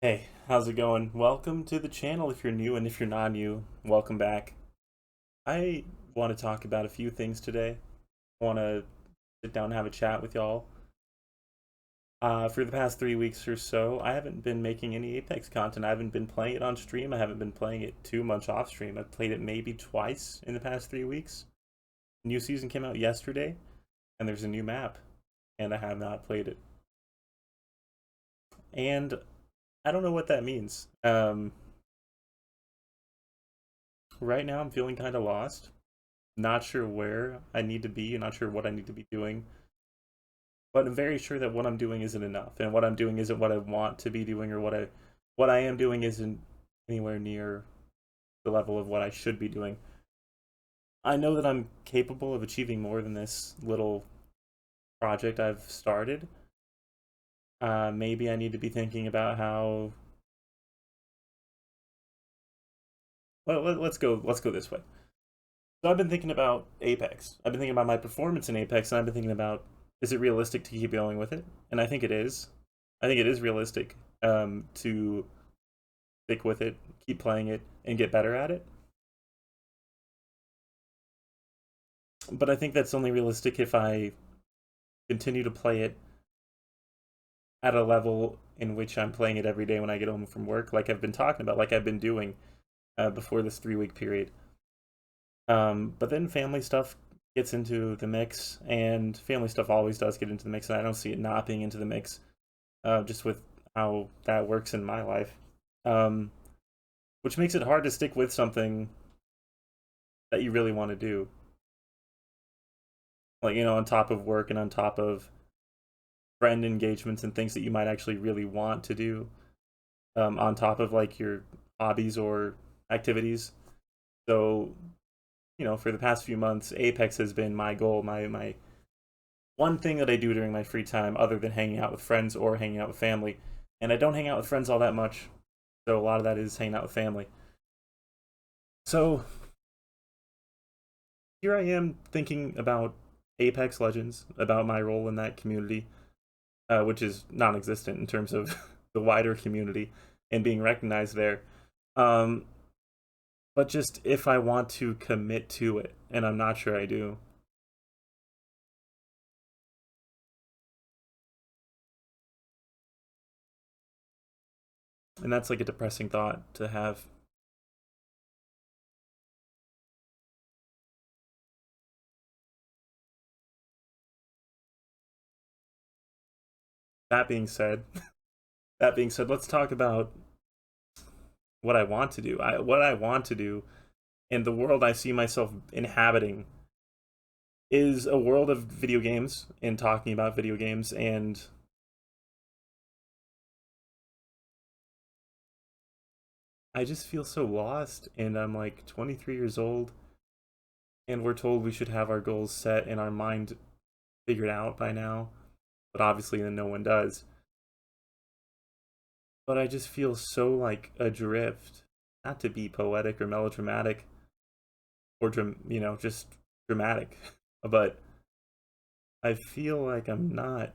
Hey, how's it going? Welcome to the channel if you're new, and if you're not new, welcome back. I want to talk about a few things today. I want to sit down and have a chat with y'all. For the past 3 weeks or so, I haven't been making any Apex content. I haven't been playing it on stream. I haven't been playing it too much off stream. I've played it maybe twice in the past 3 weeks. New season came out yesterday, and there's a new map, and I have not played it. And I don't know what that means. Right now, I'm feeling kind of lost. Not sure where I need to be, not sure what I need to be doing, but I'm very sure that what I'm doing isn't enough, and what I'm doing isn't what I want to be doing, or what I am doing isn't anywhere near the level of what I should be doing. I know that I'm capable of achieving more than this little project I've started. Maybe I need to be thinking about how. Well, let's go this way. So I've been thinking about Apex. I've been thinking about my performance in Apex, and I've been thinking about, is it realistic to keep going with it? And I think it is. I think it is realistic to stick with it, keep playing it, and get better at it. But I think that's only realistic if I continue to play it at a level in which I'm playing it every day when I get home from work, like I've been talking about, like I've been doing before this 3 week period. But then family stuff gets into the mix, and family stuff always does get into the mix, and I don't see it not being into the mix, just with how that works in my life. Um, which makes it hard to stick with something that you really want to do. Like, on top of work and on top of friend engagements and things that you might actually really want to do, on top of like your hobbies or activities. So, for the past few months, Apex has been my goal, my one thing that I do during my free time other than hanging out with friends or hanging out with family. And I don't hang out with friends all that much, so a lot of that is hanging out with family. So here I am thinking about Apex Legends, about my role in that community, which is non existent in terms of the wider community and being recognized there. Um, but just if I want to commit to it, and I'm not sure I do. And that's like a depressing thought to have. That being said, let's talk about what I want to do. What I want to do, and the world I see myself inhabiting, is a world of video games and talking about video games. And I just feel so lost. And I'm like 23 years old, and we're told we should have our goals set and our mind figured out by now. But obviously, then no one does. But I just feel so like adrift. Not to be poetic or melodramatic, or just dramatic, but I feel like I'm not,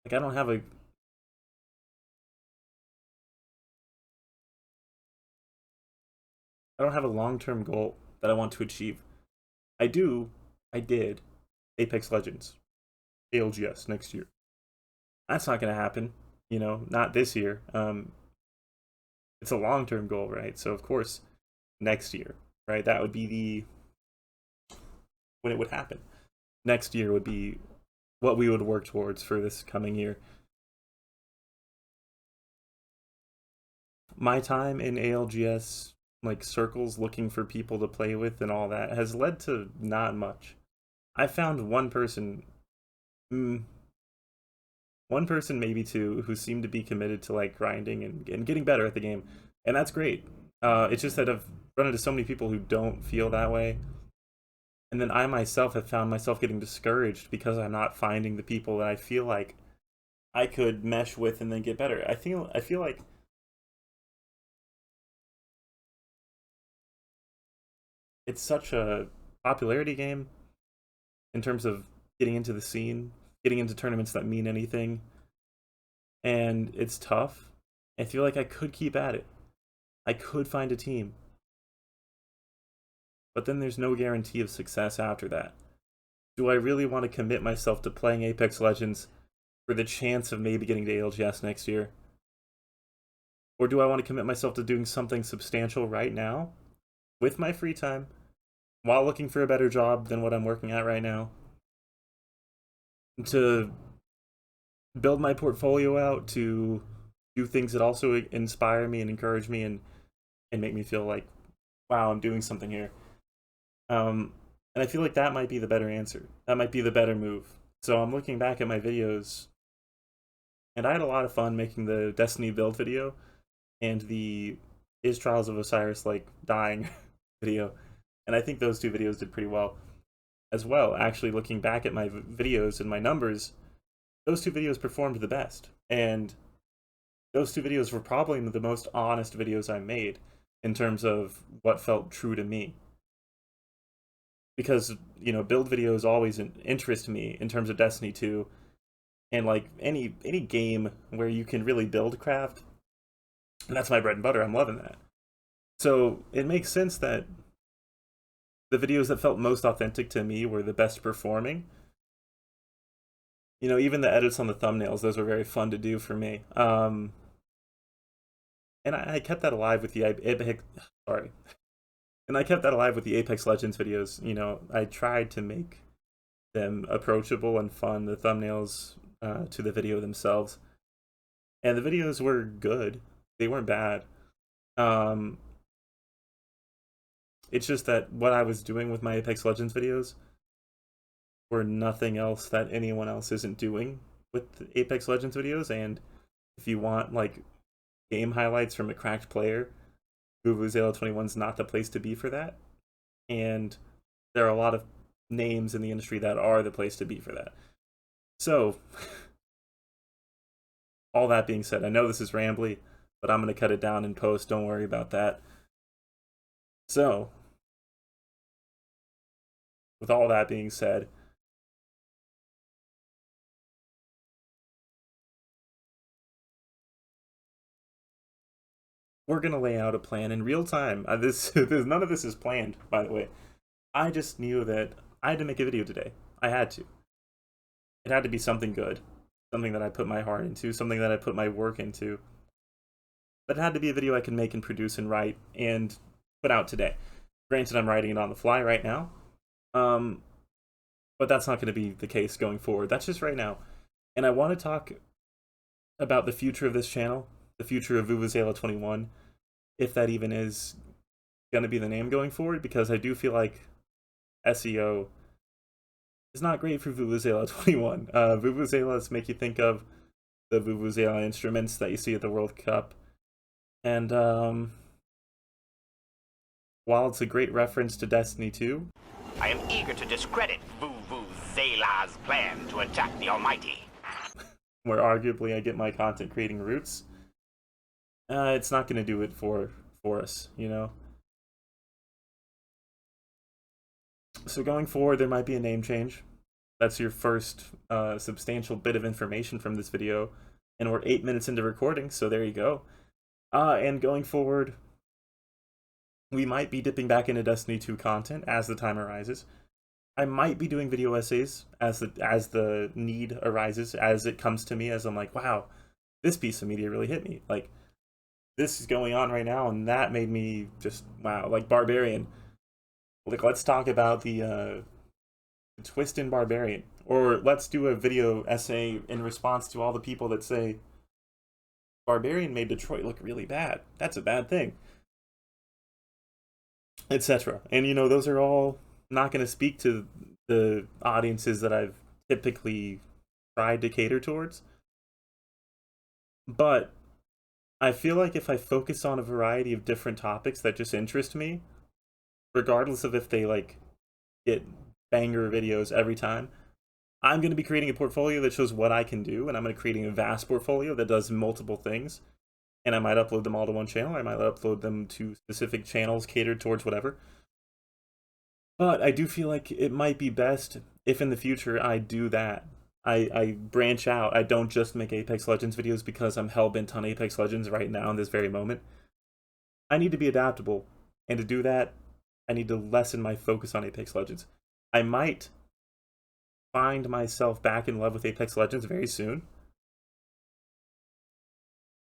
like I don't have a I don't have a long-term goal that I want to achieve. I do, I did Apex Legends, ALGS next year. That's not going to happen, not this year. It's a long-term goal, right? So of course, next year, right? That would be the when it would happen. Next year would be what we would work towards for this coming year. My time in ALGS, like circles looking for people to play with and all that, has led to not much. I found mm, one person, maybe two, who seem to be committed to like grinding and getting better at the game, and that's great. It's just that I've run into so many people who don't feel that way, and then I myself have found myself getting discouraged because I'm not finding the people that I feel like I could mesh with and then get better. I feel like it's such a popularity game in terms of getting into the scene, getting into tournaments that mean anything. and it's tough. I feel like I could keep at it. I could find a team. But then there's no guarantee of success after that. Do I really want to commit myself to playing Apex Legends for the chance of maybe getting to ALGS next year? Or do I want to commit myself to doing something substantial right now with my free time while looking for a better job than what I'm working at right now, to build my portfolio out, to do things that also inspire me and encourage me and make me feel like, wow, I'm doing something here. And I feel like that might be the better answer. That might be the better move. So I'm looking back at my videos, and I had a lot of fun making the Destiny build video and the Is Trials of Osiris like dying video. And I think those two videos did pretty well as well. Actually, looking back at my videos and my numbers, those two videos performed the best. And those two videos were probably the most honest videos I made in terms of what felt true to me. Because, you know, build videos always interest me in terms of Destiny 2. And like any game where you can really build craft, and that's my bread and butter. I'm loving that. So it makes sense that the videos that felt most authentic to me were the best performing. You know, even the edits on the thumbnails, those were very fun to do for me. And I kept that alive with the Apex. Sorry. And I kept that alive with the Apex Legends videos. You know, I tried to make them approachable and fun, the thumbnails to the video themselves. And the videos were good. They weren't bad. It's just that what I was doing with my Apex Legends videos were nothing else that anyone else isn't doing with the Apex Legends videos. And if you want like game highlights from a cracked player, Vuvuzela21's not the place to be for that. And there are a lot of names in the industry that are the place to be for that. So, all that being said, I know this is rambly, but I'm going to cut it down in post. Don't worry about that. So, with all that being said, we're going to lay out a plan in real time. None of this is planned, by the way. I just knew that I had to make a video today. I had to. It had to be something good, something that I put my heart into, something that I put my work into. But it had to be a video I can make and produce and write and put out today. Granted, I'm writing it on the fly right now, but that's not going to be the case going forward. That's just right now. And I want to talk about the future of this channel, the future of Vuvuzela21, if that even is going to be the name going forward, because I do feel like SEO is not great for Vuvuzela21. Vuvuzelas make you think of the Vuvuzela instruments that you see at the World Cup. And while it's a great reference to Destiny 2, I am eager to discredit Vuvuzela's plan to attack the Almighty, where arguably I get my content creating roots, it's not going to do it for us, you know? So going forward, there might be a name change. That's your first substantial bit of information from this video. And we're 8 minutes into recording, so there you go. And going forward, we might be dipping back into Destiny 2 content as the time arises. I might be doing video essays as the need arises, as it comes to me, as I'm like, wow, this piece of media really hit me. Like, this is going on right now, and that made me just, wow, like Barbarian. Like, let's talk about the twist in Barbarian. Or let's do a video essay in response to all the people that say, Barbarian made Detroit look really bad. That's a bad thing. Etc. And, you know, those are all not going to speak to the audiences that I've typically tried to cater towards. But I feel like if I focus on a variety of different topics that just interest me, regardless of if they like get banger videos every time, I'm going to be creating a portfolio that shows what I can do, and I'm going to be creating a vast portfolio that does multiple things. And I might upload them all to one channel. I might upload them to specific channels catered towards whatever. But I do feel like it might be best if in the future I do that. I branch out. I don't just make Apex Legends videos because I'm hell bent on Apex Legends right now in this very moment. I need to be adaptable, and to do that, I need to lessen my focus on Apex Legends. I might find myself back in love with Apex Legends very soon,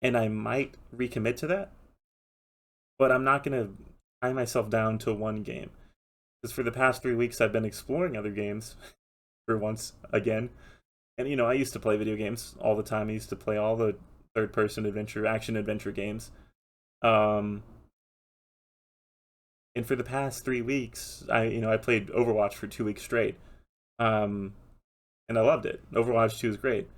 and I might recommit to that, but I'm not gonna tie myself down to one game. Because for the past 3 weeks, I've been exploring other games for once again. And I used to play video games all the time. I used to play all the third-person adventure, action adventure games. Um, and for the past 3 weeks, I played Overwatch for 2 weeks straight. Um, and I loved it. Overwatch 2 is great.